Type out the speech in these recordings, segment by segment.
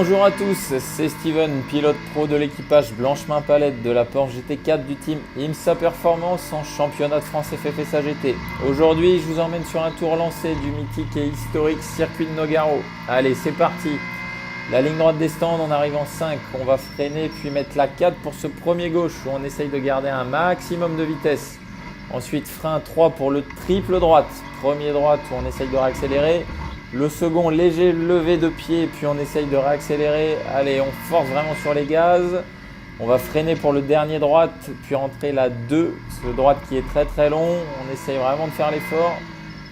Bonjour à tous, c'est Steven, pilote pro de l'équipage Blanchemin Palette de la Porsche GT4 du team IMSA Performance en championnat de France FFSA GT. Aujourd'hui, je vous emmène sur un tour lancé du mythique et historique circuit de Nogaro. Allez, c'est parti. La ligne droite des stands, on arrive en 5, on va freiner puis mettre la 4 pour ce premier gauche où on essaye de garder un maximum de vitesse. Ensuite, frein 3 pour le triple droite, premier droite où on essaye de réaccélérer. Le second, léger levé de pied, puis on essaye de réaccélérer. Allez, on force vraiment sur les gaz. On va freiner pour le dernier droite, puis rentrer la 2. Ce droite qui est très très long. On essaye vraiment de faire l'effort.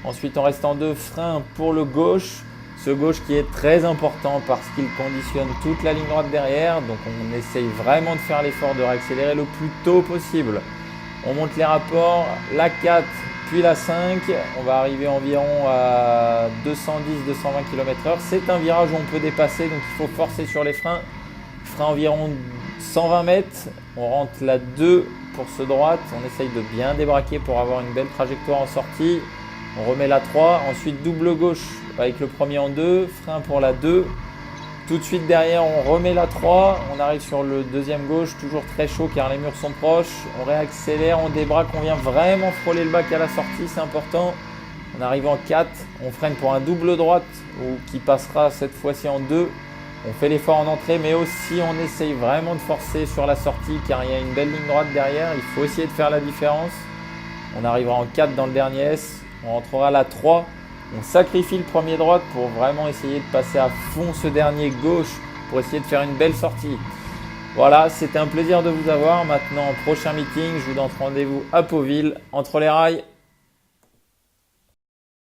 Ensuite, on reste en 2, frein pour le gauche. Ce gauche qui est très important parce qu'il conditionne toute la ligne droite derrière. Donc on essaye vraiment de faire l'effort de réaccélérer le plus tôt possible. On monte les rapports, la 4. Puis la 5, on va arriver environ à 210-220 km/h. C'est un virage où on peut dépasser, donc il faut forcer sur les freins. Frein environ 120 mètres. On rentre la 2 pour ce droite. On essaye de bien débraquer pour avoir une belle trajectoire en sortie. On remet la 3. Ensuite, double gauche avec le premier en 2. Frein pour la 2. Tout de suite derrière, on remet la 3, on arrive sur le deuxième gauche, toujours très chaud car les murs sont proches. On réaccélère, on débraque, on vient vraiment frôler le bac à la sortie, c'est important. On arrive en 4, on freine pour un double droite qui passera cette fois-ci en 2. On fait l'effort en entrée, mais aussi on essaye vraiment de forcer sur la sortie car il y a une belle ligne droite derrière. Il faut essayer de faire la différence. On arrivera en 4 dans le dernier S, on rentrera la 3. On sacrifie le premier droite pour vraiment essayer de passer à fond ce dernier gauche pour essayer de faire une belle sortie. Voilà, c'était un plaisir de vous avoir. Maintenant, prochain meeting, je vous donne rendez-vous à Pauville, entre les rails.